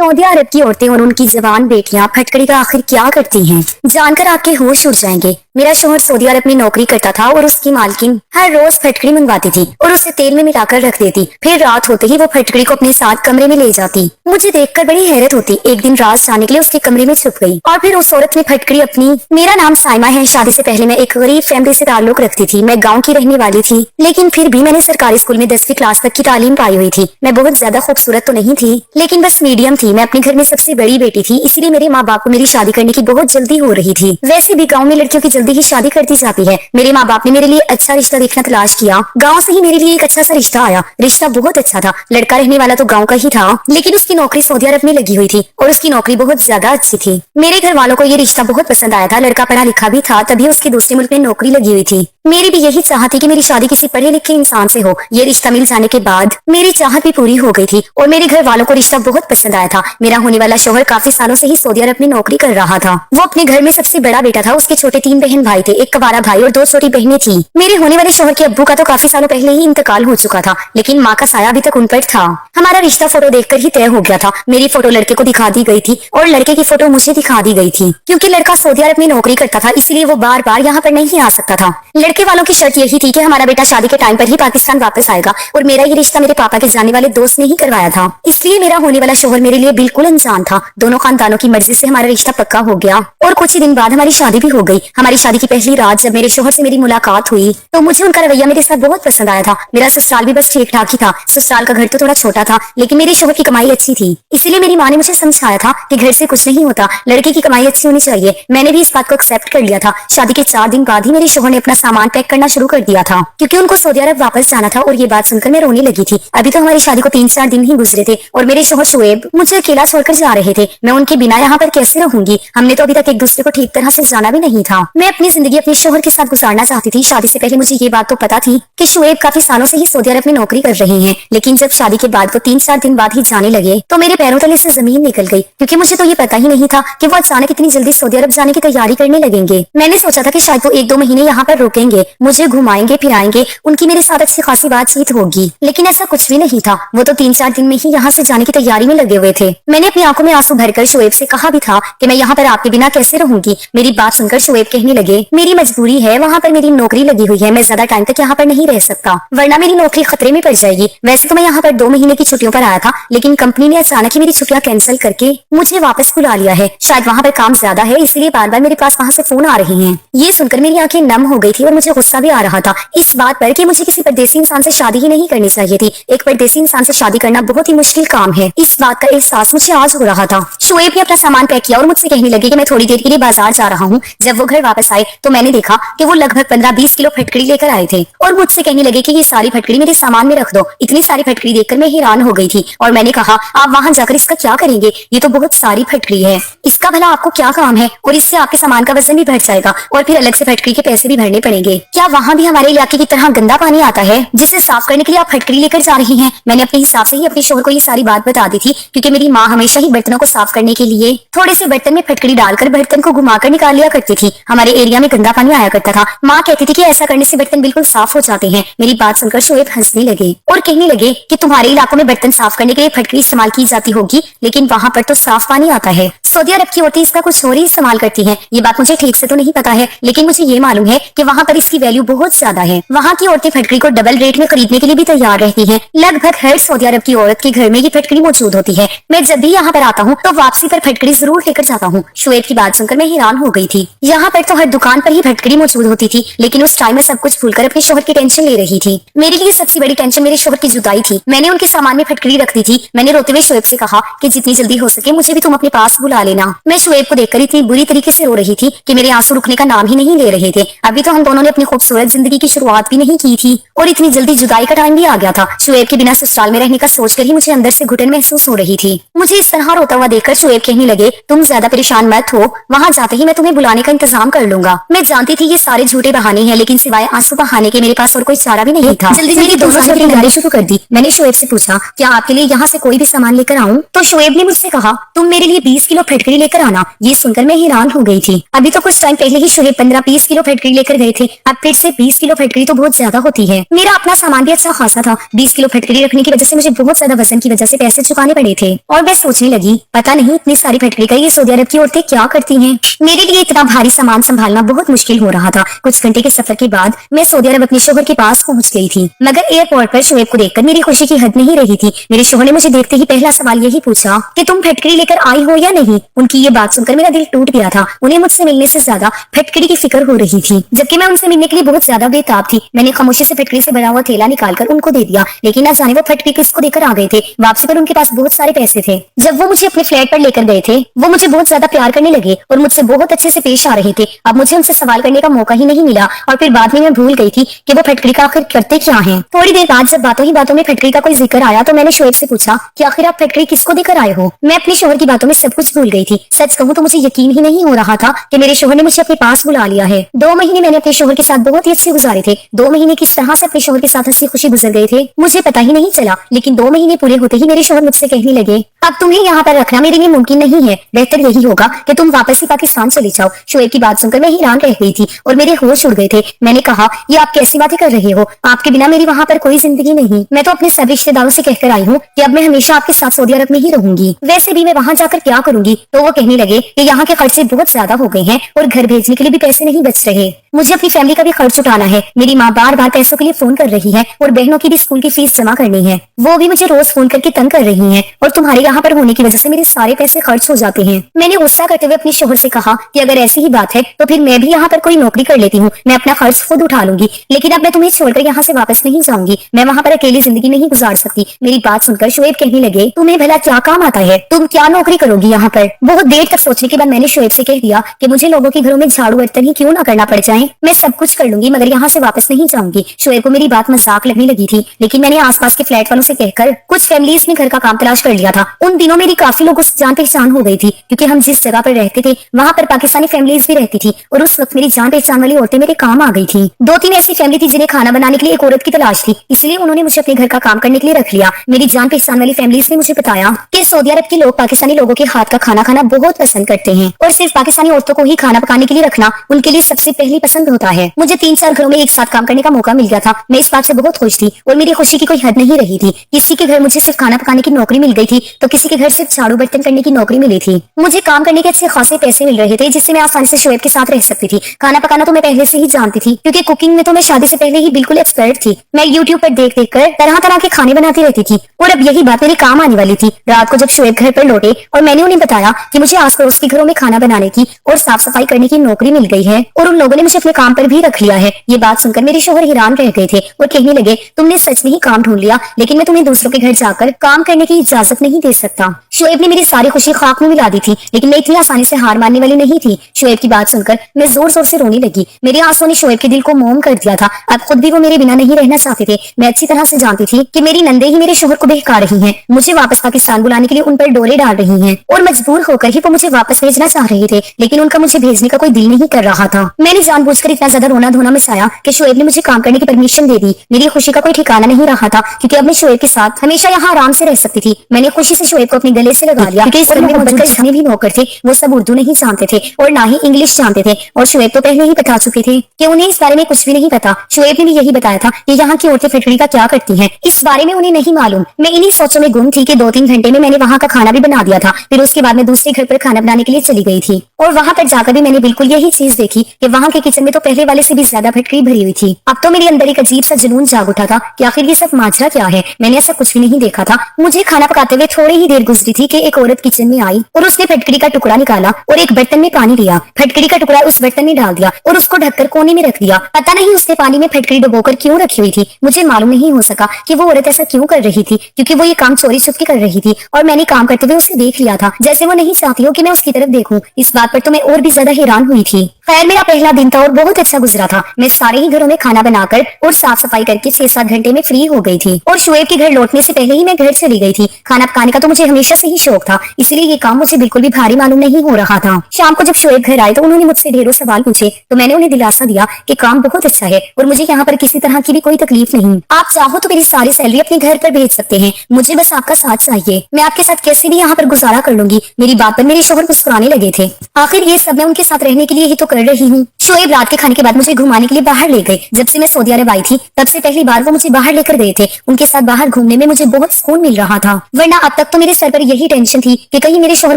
Saudi अरब की औरतें और उनकी जवान बेटियां फटकड़ी का आखिर क्या करती हैं, जानकर आपके होश उड़ जाएंगे। मेरा शोहर सऊदी अरब में नौकरी करता था और उसकी मालकिन हर रोज फटकड़ी मंगवाती थी और उसे तेल में मिलाकर रख देती। फिर रात होते ही वो फटकड़ी को अपने साथ कमरे में ले जाती। मुझे देखकर बड़ी हैरत होती। एक दिन रात जाने के लिए उसके कमरे में छुप गई और फिर उस औरत ने फटकड़ी अपनी। मेरा नाम साइमा है। शादी से पहले मैं एक गरीब फैमिली से ताल्लुक रखती थी। मैं गाँव की रहने वाली थी, लेकिन फिर भी मैंने सरकारी स्कूल में 10वीं क्लास तक की तालीम पाई हुई थी। मैं बहुत ज्यादा खूबसूरत तो नहीं थी, लेकिन बस मीडियम थी। मैं अपने घर में सबसे बड़ी बेटी थी, इसीलिए मेरे माँ बाप को मेरी शादी करने की बहुत जल्दी हो रही थी। वैसे भी गाँव में लड़कियों की जल्दी ही शादी कर दी जाती है। मेरे माँ बाप ने मेरे लिए अच्छा रिश्ता देखना तलाश किया। गाँव से ही मेरे लिए एक अच्छा सा रिश्ता आया। रिश्ता बहुत अच्छा था। लड़का रहने वाला तो गाँव का ही था, लेकिन उसकी नौकरी सऊदी अरब में लगी हुई थी और उसकी नौकरी बहुत ज्यादा अच्छी थी। मेरे घर वालों को ये रिश्ता बहुत पसंद आया था। लड़का पढ़ा लिखा भी था, तभी उसकी दूसरे मुल्क में नौकरी लगी हुई थी। मेरी भी यही चाहत थी कि मेरी शादी किसी पढ़े लिखे इंसान से हो। ये रिश्ता मिल जाने के बाद मेरी चाहत भी पूरी हो गई थी और मेरे घर वालों को रिश्ता बहुत पसंद आया था। मेरा होने वाला शौहर काफी सालों से ही सऊदी अरब में नौकरी कर रहा था। वो अपने घर में सबसे बड़ा बेटा था। उसके छोटे 3 बहन भाई थे, एक कबारा भाई और 2 छोटी बहनें थी। मेरे होने वाले शौहर के अब्बू का तो काफी सालों पहले ही इंतकाल हो चुका था, लेकिन माँ का साया अभी तक उन पर था। हमारा रिश्ता फोटो देखकर ही तय हो गया था। मेरी फोटो लड़के को दिखा दी गई थी और लड़के की फोटो मुझे दिखा दी गई थी। क्योंकि लड़का सऊदी अरब में नौकरी करता था, इसलिए वो बार बार यहाँ पर नहीं आ सकता था। लड़के वालों की शर्त यही थी कि हमारा बेटा शादी के टाइम पर ही पाकिस्तान वापस आएगा और मेरा ये रिश्ता मेरे पापा के जाने वाले दोस्त ने ही करवाया था। इसलिए मेरा होने वाला शौहर मेरे लिए बिल्कुल अनजान था। दोनों खानदानों की मर्जी से हमारा रिश्ता पक्का हो गया और कुछ ही दिन बाद हमारी शादी भी हो गई। हमारी शादी की पहली रात जब मेरे शौहर से मेरी मुलाकात हुई तो मुझे उनका रवैया मेरे साथ बहुत पसंद आया था। मेरा ससुराल भी बस ठीक ठाक ही था। ससुराल का घर तो थोड़ा छोटा था, लेकिन मेरे शौहर की कमाई अच्छी थी। इसीलिए मेरी माँ ने मुझे समझाया था कि घर से कुछ नहीं होता, लड़के की कमाई अच्छी होनी चाहिए। मैंने भी इस बात को एक्सेप्ट कर लिया था। शादी के 4 दिन बाद ही मेरे शौहर ने अपना सामान पैक करना शुरू कर दिया था, क्योंकि उनको सऊदी अरब वापस जाना था। और ये बात सुनकर मैं रोने लगी थी। अभी तो हमारी शादी को 3-4 दिन ही गुजरे थे और मेरे शौहर शुएब मुझे अकेला छोड़कर जा रहे थे। मैं उनके बिना यहाँ पर कैसे रहूंगी। हमने तो अभी तक एक दूसरे को ठीक तरह से जाना भी नहीं था। मैं अपनी जिंदगी अपने शौहर के साथ गुजारना चाहती थी। शादी से पहले मुझे ये बात तो पता थी कि शुएब काफी सालों से ही सऊदी अरब में नौकरी कर रहे हैं, लेकिन जब शादी के बाद वो 3-4 दिन बाद ही जाने लगे तो मेरे पैरों तले से जमीन निकल गई, क्योंकि मुझे तो ये पता ही नहीं था कि वो अचानक इतनी जल्दी सऊदी अरब जाने की तैयारी करने लगेंगे। मैंने सोचा था कि शायद वो 1-2 महीने यहाँ पर रुकेंगे, मुझे घुमाएंगे फिराएंगे, उनकी मेरे साथ अच्छी खासी बातचीत होगी, लेकिन ऐसा कुछ भी नहीं था। वो तो 3-4 दिन में ही यहाँ से जाने की तैयारी में लगे हुए थे। मैंने अपनी आंखों में आंसू भरकर शुएब से कहा भी था कि मैं यहाँ पर आपके बिना कैसे रहूंगी। मेरी बात सुनकर शुएब कहने लगे, मेरी मजबूरी है, वहाँ पर मेरी नौकरी लगी हुई है, मैं ज्यादा टाइम तक यहाँ पर नहीं रह सकता, वरना मेरी नौकरी खतरे में पड़ जाएगी। वैसे तो मैं यहाँ पर 2 महीने की छुट्टियों पर आया था, लेकिन कंपनी ने अचानक ही मेरी छुट्टियां कैंसिल करके मुझे वापस बुला लिया है। शायद वहाँ पर काम ज्यादा है, इसलिए बार बार मेरे पास वहाँ से फोन आ रहे हैं। ये सुनकर मेरी आंखें नम हो गई थी और मुझे गुस्सा भी आ रहा था इस बात पर कि मुझे किसी परदेसी इंसान से शादी ही नहीं करनी चाहिए थी। एक परदेसी इंसान से शादी करना बहुत ही मुश्किल काम है। इस बात का एहसास मुझे आज हो रहा था। शुएब ने अपना सामान पैक किया और मुझसे कहने लगे कि मैं थोड़ी देर के लिए बाजार जा रहा हूँ। जब वो घर वापस आए तो मैंने देखा कि वो लगभग 15-20 किलो फटकड़ी लेकर आए थे और मुझसे कहने लगे कि ये सारी फटकड़ी मेरे सामान में रख दो। इतनी सारी फटकड़ी देखकर मैं हैरान हो गई थी और मैंने कहा, आप वहाँ जाकर इसका क्या करेंगे? ये तो बहुत सारी फटकड़ी है, इसका भला आपको क्या काम है? और इससे आपके सामान का वजन भी बढ़ जाएगा और फिर अलग से फटकड़ी के पैसे भी भरने पड़ेंगे। क्या वहाँ भी हमारे इलाके की तरह गंदा पानी आता है जिसे साफ करने के लिए आप फटकड़ी लेकर जा रही हैं? मैंने अपने हिसाब से ही अपने शौहर को ये सारी बात बता दी थी, क्योंकि मेरी माँ हमेशा ही बर्तनों को साफ करने के लिए थोड़े से बर्तन में फटकड़ी डालकर बर्तन को घुमाकर निकाल लिया करती थी। हमारे एरिया में गंदा पानी आया करता था। माँ कहती थी कि ऐसा करने से बर्तन बिल्कुल साफ हो जाते हैं। मेरी बात सुनकर शुएब हंसने लगे और कहने लगे कि तुम्हारे इलाकों में बर्तन साफ करने के लिए फटकड़ी इस्तेमाल की जाती होगी, लेकिन वहाँ पर तो साफ पानी आता है। सऊदी अरब की औरतें इसका कुछ और ही इस्तेमाल करती हैं। ये बात मुझे ठीक से तो नहीं पता है, लेकिन मुझे ये मालूम है कि वहाँ पर इसकी वैल्यू बहुत ज्यादा है। वहाँ की औरतें फटकड़ी को डबल रेट में खरीदने के लिए भी तैयार रहती हैं। लगभग हर सऊदी अरब की औरत के घर में ये फटकड़ी मौजूद होती है। मैं जब भी यहाँ पर आता हूँ तो वापसी पर फटकड़ी जरूर लेकर जाता हूँ। शुएब की बात सुनकर मैं हैरान हो गई थी। यहाँ पर तो हर दुकान पर ही फटकड़ी मौजूद होती थी, लेकिन उस टाइम में सब कुछ भूलकर अपने शौहर की टेंशन ले रही थी। मेरे लिए सबसे बड़ी टेंशन मेरे शौहर की जुदाई थी। मैंने उनके सामान में फटकड़ी रख दी थी। मैंने रोते हुए शुएब से कहा कि जितनी जल्दी हो सके मुझे भी तुम अपने पास बुला लेना। मैं शुएब को देखकर इतनी बुरी तरीके से रो रही थी कि मेरे आंसू रुकने का नाम ही नहीं ले रहे थे। अभी तो हम दोनों ने अपनी खूबसूरत जिंदगी की शुरुआत भी नहीं की थी और इतनी जल्दी जुदाई का टाइम भी आ गया था। शुएब के बिना ससुराल में रहने का सोचकर ही मुझे अंदर से घुटन महसूस हो रही थी। मुझे इस तरह रोता हुआ देखकर शुएब कहने लगे, तुम ज्यादा परेशान मत हो, वहाँ जाते ही मैं तुम्हें बुलाने का इंतजाम कर लूंगा। मैं जानती थी ये सारे झूठे बहाने हैं, लेकिन सिवाय आंसू बहाने के मेरे पास और कोई चारा भी नहीं था। जल्दी मेरी दोनों की तैयारी शुरू कर दी। मैंने शुएब से पूछा, क्या आपके लिए यहाँ से कोई भी सामान लेकर आऊं? तो शुएब ने मुझसे कहा, तुम मेरे लिए 20 किलो फटकड़ी लेकर आना। ये सुनकर मैं हैरान हो गई थी। अभी तो कुछ टाइम पहले ही शोएब 15-20 किलो फटकड़ी लेकर गए थे, अब फिर से 20 किलो फटकड़ी तो बहुत ज्यादा होती है। मेरा अपना सामान भी अच्छा खासा था, 20 किलो फटकड़ी रखने की वजह से मुझे बहुत ज्यादा वजन की वजह से पैसे चुकाने पड़े थे। और मैं सोचने लगी, पता नहीं इतनी सारी फटकड़ी का ये सऊदी अरब की औरतें क्या करती हैं। मेरे लिए इतना भारी सामान संभालना बहुत मुश्किल हो रहा था। कुछ घंटे के सफर के बाद मैं सऊदी अरब अपने शोहर के पास पहुंच गई थी, मगर एयरपोर्ट पर शोएब को देखकर मेरी खुशी की हद नहीं रही थी। मेरे शोहर ने मुझे देखते ही पहला सवाल यही पूछा कि तुम फटकड़ी लेकर आई हो या नहीं। उनकी ये बात सुनकर मेरा दिल टूट गया था। उन्हें मुझसे मिलने से ज्यादा फटकड़ी की फिक्र हो रही थी, जबकि मैं उनसे मिलने के लिए बहुत ज्यादा बेताब थी। मैंने खामोशी से फटकड़ी से भरा हुआ थैला निकालकर उनको दे दिया, लेकिन ना जाने वो फटकड़ी किसको देकर आ गए थे। वापसी पर उनके पास बहुत सारे पैसे थे। जब वो मुझे अपने फ्लैट पर लेकर गए थे, वो मुझे बहुत ज्यादा प्यार करने लगे और मुझसे बहुत अच्छे से पेश आ रहे थे। अब मुझे उनसे सवाल करने का मौका ही नहीं मिला और फिर बाद में मैं भूल गई थी कि वो फटकड़ी का आखिर करते क्या है। थोड़ी देर बाद जब बातों ही बातों में फटकड़ी का कोई जिक्र आया तो मैंने शोएब से पूछा कि आखिर आप फटकड़ी किसको देकर आए हो। मैं अपने शोहर की बातों में सब कुछ भूल गई थी। सच कहूँ तो मुझे यकीन ही नहीं हो रहा था कि मेरे शोहर ने मुझे अपने पास बुला लिया है। 2 महीने मैंने अपने शोहर के साथ बहुत ही अच्छे गुजारे थे। 2 महीने किस तरह से अपने शोहर के साथ हंसी खुशी गुजर गए थे मुझे पता ही नहीं चला, लेकिन 2 महीने पूरे होते ही मेरे शोहर मुझसे कहने लगे, अब तुम्हें यहाँ पर रखना मेरे लिए मुमकिन नहीं है, बेहतर यही होगा कि तुम वापस ही पाकिस्तान चले जाओ। शोएब की बात सुनकर मैं हैरान रह गई थी और मेरे होश उड़ गए थे। मैंने कहा, ये आप कैसी बातें कर रहे हो, आपके बिना मेरी वहाँ पर कोई जिंदगी नहीं। मैं तो अपने सब रिश्तेदारों से कहकर आई हूँ कि अब मैं हमेशा आपके साथ सऊदी अरब में ही रहूंगी। वैसे भी मैं वहाँ जाकर क्या करूंगी। तो वो कहने लगे कि यहाँ के खर्चे बहुत ज्यादा हो गए हैं और घर भेजने के लिए भी पैसे नहीं बच रहे। मुझे अपनी फैमिली का भी खर्च उठाना है। मेरी माँ बार बार पैसों के लिए फोन कर रही है और बहनों की भी स्कूल की फीस जमा करनी है। वो भी मुझे रोज फोन करके तंग कर रही हैं और तुम्हारे यहाँ पर होने की वजह से मेरे सारे पैसे खर्च हो जाते हैं। मैंने गुस्सा करते हुए अपने शोहर से कहा कि अगर ऐसी ही बात है तो फिर मैं भी यहाँ पर कोई नौकरी कर लेती हूँ, मैं अपना खर्च खुद उठा लूंगी, लेकिन अब मैं तुम्हें छोड़कर यहाँ से वापस नहीं जाऊंगी। मैं वहाँ पर अकेली जिंदगी नहीं गुजार सकती। मेरी बात सुनकर शोएब कहने लगे, तुम्हें भला क्या काम आता है, तुम क्या नौकरी करोगी यहाँ पर। बहुत देर तक सोचने के बाद मैंने शोएब से कह दिया कि मुझे लोगों के घरों में झाड़ू बर्तन ही क्यों ना करना पड़ जाए, मैं सब कुछ कर लूंगी मगर यहाँ से वापस नहीं जाऊंगी। शोएब को मेरी बात मजाक लगने लगी थी, लेकिन मैंने आसपास के फ्लैट वालों से कहकर कुछ फैमिलीज ने घर का काम तलाश कर लिया था। उन दिनों मेरी काफी लोगों से जान पहचान हो गई थी, क्योंकि हम जिस जगह पर रहते थे वहाँ पर पाकिस्तानी फैमिलीज भी रहती थी और उस वक्त मेरी जान पहचान वाली औरतें मेरे काम आ गई थी। 2-3 ऐसी फैमिली थी जिन्हें खाना बनाने के लिए एक औरत की तलाश थी, इसलिए उन्होंने मुझे अपने घर का काम करने के लिए रख लिया। मेरी जान पहचान वाली फैमिलीज ने मुझे बताया कि सऊदी अरब के लोग पाकिस्तानी लोगों के हाथ का खाना खाना बहुत पसंद करते हैं और सिर्फ पाकिस्तानी औरतों को ही खाना पकाने के लिए रखना उनके लिए सबसे पहली पसंद होता है। मुझे 3-4 घरों में एक साथ काम करने का मौका मिल गया था। मैं इस बात से बहुत खुश थी और मेरी खुशी की कोई हद नहीं रही थी। किसी के घर मुझे सिर्फ खाना पकाने की नौकरी मिल गई थी तो किसी के घर सिर्फ झाड़ू बर्तन करने की नौकरी मिली थी। मुझे काम करने के अच्छे खासे पैसे मिल रहे थे जिससे मैं आसानी से शोएब के साथ रह सकती थी। खाना पकाना तो मैं पहले से ही जानती थी, क्योंकि कुकिंग में तो मैं शादी से पहले ही बिल्कुल एक्सपर्ट थी। मैं यूट्यूब पर देख देख कर तरह तरह के खाने बनाती रहती थी और अब यही बात मेरे काम आने वाली थी। रात को जब शोएब घर पर लौटे और मैंने उन्हें बताया कि मुझे आस पड़ोस के घरों में खाना बनाने की और साफ सफाई करने की नौकरी मिल गई है और उन लोगों ने मुझे अपने काम पर भी रख लिया है, ये बात सुनकर मेरे शोहर हैरान रह गए थे और कहने लगे, तुमने सच में ही काम ढूंढ लिया, लेकिन मैं तुम्हें दूसरों के घर जाकर काम करने की इजाजत नहीं दे सकता। शोएब ने मेरी सारी खुशी खाक में मिला दी थी, लेकिन मैं इतनी आसानी से हार मानने वाली नहीं थी। शोएब की बात सुनकर मैं जोर जोर से रोने लगी। मेरे आंसुओं ने शोएब के दिल को मोम कर दिया था। अब खुद भी वो मेरे बिना नहीं रहना चाहते थे। मैं अच्छी तरह से जानती थी कि मेरी नंदे ही मेरे शोहर को बहका रही हैं, मुझे वापस पाकिस्तान बुलाने के लिए उन पर डोरे डाल रही हैं और मजबूर होकर ही वो मुझे वापस भेजना चाह रहे थे, लेकिन उनका मुझे भेजने का कोई दिल नहीं कर रहा था। मैंने जानबूझकर इतना ज्यादा रोना धोना मचाया कि शोएब ने मुझे काम करने की परमिशन दे दी। मेरी खुशी का कोई ठिकाना नहीं रहा था, क्योंकि अब मैं शोएब के साथ हमेशा यहाँ आराम से रह सकती थी। मैंने खुशी से शोएब को अपने गले से लगा लिया, क्योंकि इस घर में मौजूद जितने भी नौकर थे वो सब उर्दू नहीं जानते थे और ना ही इंग्लिश जानते थे, और शोएब तो पहले ही बता चुके थे कि उन्हें इस बारे में कुछ भी नहीं पता। शोएब ने भी यही बताया था कि यहाँ की औरतें फटकड़ी का क्या करती हैं, इस बारे में उन्हें नहीं मालूम। मैं इन्हीं सोचों में गुम थी कि 2-3 घंटे में मैंने वहाँ का खाना भी बना दिया था। फिर उसके बाद मैं दूसरे घर पर खाना बनाने के लिए चली गई थी और वहाँ पर जाकर भी मैंने बिल्कुल यही चीज देखी कि वहाँ के किचन में तो पहले वाले से भी ज्यादा फटकड़ी भरी हुई थी। अब तो मेरे अंदर एक अजीब सा जुनून जाग उठा था कि आखिर ये सब माजरा क्या है। मैंने ऐसा कुछ भी नहीं देखा था। मुझे खाना पकाते हुए थोड़ी ही देर गुजरी थी कि एक औरत किचन में आई और उसने फटकड़ी का टुकड़ा निकाला और एक बर्तन में पानी लिया, फटकड़ी का टुकड़ा उस बर्तन में डाल दिया और उसको ढककर कोने में रख दिया। पता नहीं उसने पानी में फटकड़ी डुबोकर क्यों रखी हुई थी। मुझे मालूम नहीं हो सका कि वो औरत ऐसा क्यों कर रही थी, क्योंकि वो ये काम चोरी छुपके कर रही थी और मैंने काम करते हुए उसे देख लिया था, जैसे वो नहीं चाहती हो कि मैं उसकी तरफ देखूं। इस बात पर तो मैं और भी ज्यादा हैरान हुई थी। खैर मेरा पहला दिन था और बहुत अच्छा गुजरा था। मैं सारे ही घरों में खाना बनाकर और साफ सफाई करके 6-7 घंटे में फ्री हो गई थी और शोएब के घर लौटने से पहले ही मैं घर चली गई थी। खाना पकाने का तो मुझे हमेशा से ही शौक था, इसलिए ये काम मुझे बिल्कुल भी भारी मालूम नहीं हो रहा था। शाम को जब शोएब घर आए तो उन्होंने मुझसे ढेरों सवाल पूछे, तो मैंने उन्हें दिलासा दिया कि काम बहुत अच्छा है और मुझे यहाँ पर किसी तरह की भी कोई तकलीफ नहीं। आप चाहो तो मेरी सारी सैलरी अपने घर पर भेज सकते हैं, मुझे बस आपका साथ चाहिए। मैं आपके साथ कैसे भी यहाँ पर गुजारा कर लूंगी। मेरी बात पर मेरे शोहर मुस्कुराने लगे थे। आखिर ये सब मैं उनके साथ रहने के लिए ही तो कर रही हूँ। शोएब रात के खाने के बाद मुझे घुमाने के लिए बाहर ले गए। जब से मैं सऊदी अरब आई थी तब से पहली बार वो मुझे बाहर लेकर गए थे। उनके साथ बाहर घूमने में मुझे बहुत सुकून मिल रहा था, वरना अब तक तो मेरे सर पर यही टेंशन थी कि कहीं मेरे शोहर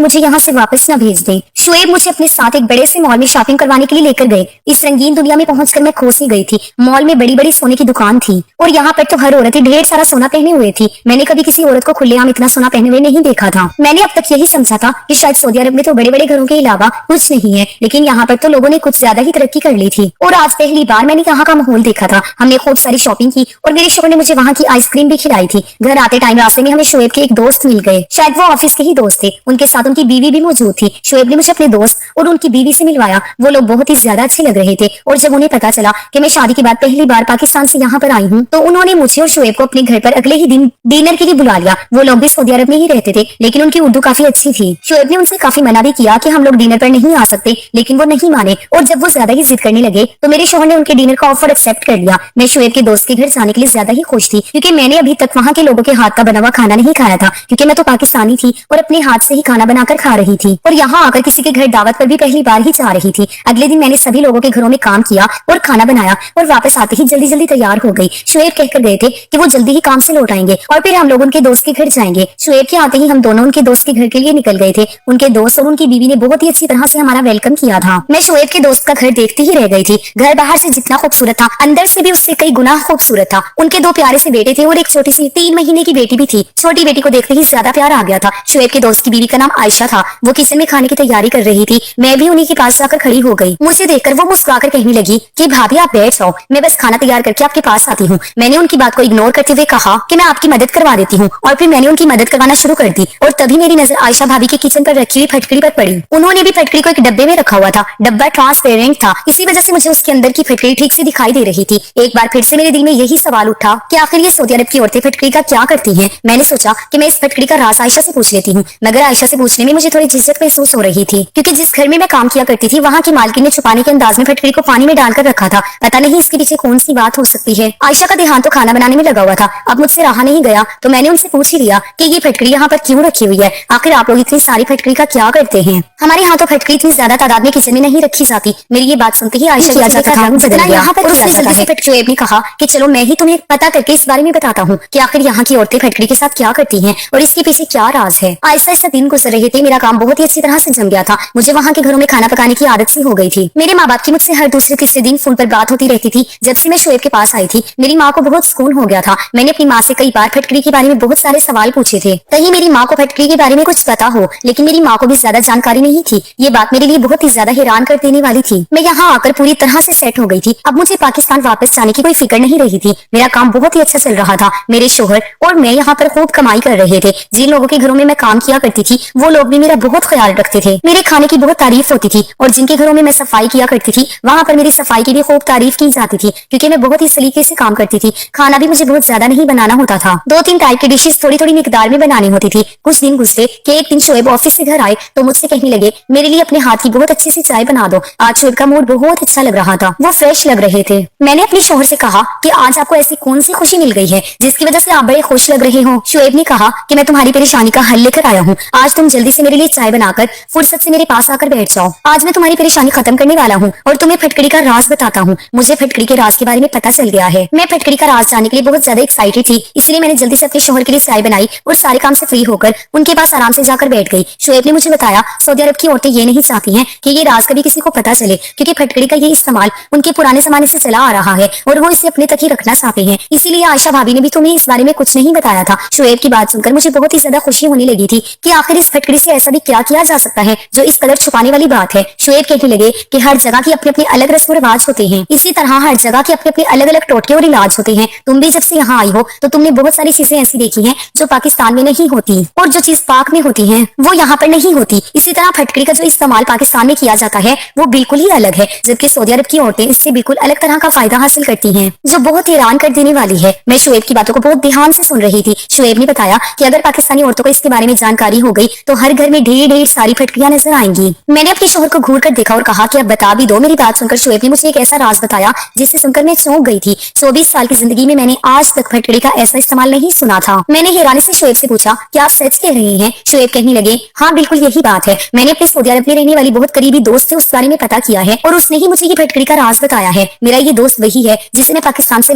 मुझे यहाँ से वापस न भेज दे। शोएब मुझे अपने साथ एक बड़े से मॉल में शॉपिंग करवाने के लिए लेकर गए। इस रंगीन दुनिया में पहुंचकर मैं खो सी गई थी। मॉल में बड़ी बड़ी सोने की दुकान थी और यहाँ पर तो हर औरत ढेर सारा सोना पहने हुए थी। मैंने कभी किसी औरत को खुलेआम इतना सोना पहने हुए नहीं देखा था। मैंने अब तक यही समझा था कि शायद सऊदी अरब में तो बड़े बड़े घरों के अलावा कुछ नहीं है, लेकिन यहाँ पर तो लोगों ने कुछ ज्यादा ही तरक्की कर ली थी। और आज पहली बार मैंने यहाँ का माहौल देखा था। हमने खूब सारी शॉपिंग की और मेरे शोहर ने मुझे वहाँ की आइसक्रीम भी खिलाई थी। घर आते टाइम रास्ते में हमें शोएब के एक दोस्त मिल गए, शायद वो ऑफिस के ही दोस्त थे। उनके साथ उनकी बीवी भी मौजूद थी। शोएब ने मुझे अपने दोस्त और उनकी बीवी से मिलवाया। वो लोग बहुत ही ज्यादा अच्छे लग रहे थे और जब उन्हें पता चला कि मैं शादी के बाद पहली बार पाकिस्तान से यहाँ पर आई हूँ तो उन्होंने मुझे और शोएब को अपने घर पर अगले ही दिन डिनर के लिए बुला लिया। वो लोग भी सऊदी अरब में ही रहते थे, लेकिन उनकी उर्दू काफी अच्छी थी। शोएब ने उनसे काफी मना भी किया कि हम लोग डिनर पर नहीं आ सकते, लेकिन वो नहीं माने और जब वो ज्यादा ही जिद करने लगे तो मेरे शोहर ने उनके डिनर का ऑफर एक्सेप्ट कर लिया। मैं शोएब के दोस्त के घर जाने के लिए ज्यादा ही खुश थी, क्योंकि मैंने अभी तक वहाँ के लोगों के हाथ का बना हुआ खाना नहीं खाया था, क्योंकि मैं तो पाकिस्तानी थी और अपने हाथ से ही खाना बनाकर खा रही थी और यहाँ आकर किसी के घर दावत पर भी पहली बार ही जा रही थी। अगले दिन मैंने सभी लोगों के घरों में काम किया और खाना बनाया और वापस आते ही जल्दी जल्दी तैयार हो गई। शोएब कहकर गए थे कि वो जल्दी ही काम से लौट आएंगे और फिर हम लोग उनके दोस्त के घर जाएंगे। शोएब के आते ही हम दोनों उनके दोस्त के घर के लिए निकल गए थे। उनके दोस्त और उनकी बीवी ने बहुत ही अच्छी तरह से हमारा वेलकम किया था। मैं शोएब के दोस्त का घर देखती ही रह गई थी। घर बाहर से जितना खूबसूरत था, अंदर से भी उससे कई गुना खूबसूरत था। उनके 2 प्यारे से बेटे थे और एक छोटी सी 3 महीने की बेटी भी थी। छोटी बेटी को देखते ही ज्यादा प्यार आ गया था। शोएब के दोस्त की बीवी का नाम आयशा था। वो किचन में खाने की तैयारी कर रही थी। मैं भी उन्हीं के पास जाकर खड़ी हो गई। मुझे देखकर वो मुस्कुराकर कहने लगी कि भाभी आप बैठ जाओ, मैं बस खाना तैयार करके आपके पास आती हूँ। मैंने उनकी बात को इग्नोर करते हुए कहा कि मैं आपकी मदद करवा देती हूँ और फिर मैंने उनकी मदद करवाना शुरू कर दी और तभी मेरी नजर आयशा भाभी के किचन पर रखी हुई फटकड़ी पर पड़ी। उन्होंने भी फटकड़ी को एक डब्बे में रखा हुआ था। डब्बा ट्रांसपेरेंट था, इसी वजह से मुझे उसके अंदर की फटकड़ी ठीक से दिखाई दे रही थी। एक बार फिर से मेरे दिल में यही सवाल उठा कि आखिर ये सऊदी अरब की औरतें फटकड़ी का क्या करती हैं। मैंने सोचा कि मैं इस फटकड़ी का राज आयशा से पूछ लेती हूँ, मगर आयशा से पूछने में मुझे थोड़ी झिझक महसूस हो रही थी, क्योंकि जिस घर में मैं काम किया करती थी वहाँ की मालकिन ने छुपाने के अंदाज में फटकड़ी को पानी में डालकर रखा था। पता नहीं इसके पीछे कौन सी बात हो सकती है। आयशा का ध्यान तो खाना बनाने में लगा हुआ था। अब मुझसे रहा नहीं गया तो मैंने उनसे पूछ ही लिया कि ये फटकड़ी यहाँ पर क्यों रखी हुई है। आखिर आप लोग इतनी सारी फटकड़ी का क्या करते हैं? हमारे यहाँ तो फटकड़ी इतनी ज्यादा तादाद में किचन में नहीं रखी जाती। मेरी ये बात सुनते ही आयशा किया जाता था यहाँ पर शोएब ने कहा कि चलो मैं ही तुम्हें पता करके इस बारे में बताता हूँ कि आखिर यहाँ की औरतें फटकड़ी के साथ क्या करती हैं और इसके पीछे क्या राज है। ऐसा ऐसा दिन गुजर रहे थे। मेरा काम बहुत ही अच्छी तरह से जम गया था। मुझे वहाँ के घरों में खाना पकाने की आदत सी हो गई थी। मेरे माँ बाप की मुझसे हर दूसरे तीसरे दिन फोन पर बात होती रहती थी। जब से मैं शोएब के पास आई थी मेरी माँ को बहुत सुकून हो गया था। मैंने अपनी माँ से कई बार फटकड़ी के बारे में बहुत सारे सवाल पूछे थे। कहीं मेरी माँ को फटकड़ी के बारे में कुछ पता हो, लेकिन मेरी माँ को भी ज्यादा जानकारी नहीं थी। ये बात मेरे लिए बहुत ही ज्यादा हैरान कर देने वाली थी। मैं यहाँ आकर पूरी तरह से सेट हो गई थी। अब मुझे पाकिस्तान वापस जाने की कोई फिक्र नहीं रही थी। मेरा काम बहुत ही अच्छा चल रहा था। मेरे शोहर और मैं यहाँ पर खूब कमाई कर रहे थे। जिन लोगों के घरों में मैं काम किया करती थी वो लोग भी मेरा बहुत ख्याल रखते थे। मेरे खाने की बहुत तारीफ होती थी और जिनके घरों में मैं सफाई किया करती थी वहाँ पर मेरी सफाई की भी खूब तारीफ की जाती थी, क्योंकि मैं बहुत ही सलीके से काम करती थी। खाना भी मुझे बहुत ज्यादा नहीं बनाना होता था। 2-3 टाइप की डिशेस थोड़ी थोड़ी मिकदार में बनानी होती थी। कुछ दिन गुजरे कि एक दिन शोएब ऑफिस से घर आए तो मुझसे कहने लगे मेरे लिए अपने हाथ की बहुत अच्छी सी चाय बना दो। आज शोएब का मूड बहुत अच्छा लग रहा था। वो फ्रेश लग रहे थे। मैंने अपने शोहर से कहा कि आज आपको ऐसी कौन सी खुशी मिल गई है जिसकी वजह से आप बड़े खुश लग रहे हो। शोएब ने कहा कि मैं तुम्हारी परेशानी का हल लेकर आया हूँ। आज तुम जल्दी से मेरे लिए चाय बनाकर फुर्सत से मेरे पास आकर बैठ जाओ। आज मैं तुम्हारी परेशानी खत्म करने वाला हूँ और तुम्हें फटकड़ी का राज बताता हूँ। मुझे फटकड़ी के राज के बारे में पता चल गया है। मैं फटकड़ी का राज जानने के लिए बहुत ज्यादा एक्साइटेड थी, इसलिए मैंने जल्दी से अपने शोहर के लिए चाय बनाई और सारे काम से फ्री होकर उनके पास आराम से जाकर बैठ गई। शोएब ने मुझे बताया सऊदी अरब की औरतें ये नहीं चाहती हैं कि ये राज कभी किसी को पता चले, क्योंकि फटकड़ी का ये इस्तेमाल उनके पुराने जमाने से चला आ रहा है और वो इसे अपने तक ही रखना चाहते हैं। इसीलिए आयशा भाभी ने भी तुम्हें इस बारे में कुछ नहीं बताया था। शोएब की बात सुनकर मुझे बहुत ही ज्यादा खुशी होने लगी थी कि आखिर इस फटकड़ी से ऐसा भी क्या किया जा सकता है जो इस कदर छुपाने वाली बात है। शोएब कहने लगे कि हर जगह की अपने अपने अलग रस्म रिवाज होते हैं, इसी तरह हर जगह के अपने अपने अलग अलग टोटके और इलाज होते हैं। तुम भी जब से यहाँ आई हो तो तुमने बहुत सारी चीजें ऐसी देखी हैं जो पाकिस्तान में नहीं होती और जो चीज पाक में होती है वो यहाँ पर नहीं होती। इसी तरह फटकड़ी का जो इस्तेमाल पाकिस्तान में किया जाता है वो बिल्कुल ही अलग الگ ہے جبکہ سعودی عرب کی عورتیں اس سے بالکل الگ طرح کا فائدہ حاصل کرتی ہیں جو بہت حیران کر دینے والی ہے۔ میں شعیب کی باتوں کو بہت دھیان سے سن رہی تھی۔ شعیب نے بتایا کہ اگر پاکستانی عورتوں کو اس کے بارے میں جانکاری ہو گئی تو ہر گھر میں ڈھیر ڈھیر ساری پھٹکریاں نظر آئیں گی۔ میں نے اپنے شوہر کو گھور کر دیکھا اور کہا کہ اب بتا بھی دو۔ میری بات سن کر شعیب نے مجھے ایک ایسا راز بتایا جسے سن کر میں چونک گئی تھی۔ 24 سال کی زندگی میں نے آج تک پھٹکڑی کا ایسا استعمال نہیں سنا تھا۔ میں نے حیرانی سے شعیب سے پوچھا کیا آپ سچ کہہ رہے ہیں؟ شعیب کہنے لگے ہاں بالکل یہی بات ہے، میں نے اپنے سعودی عرب میں رہنے والی بہت قریبی دوست سے اس بارے میں پتہ کیا ہے اور اس نے ہی مجھے یہ پھٹکڑی کا راز بتایا ہے۔ میرا یہ دوست وہی ہے جسے میں پاکستان سے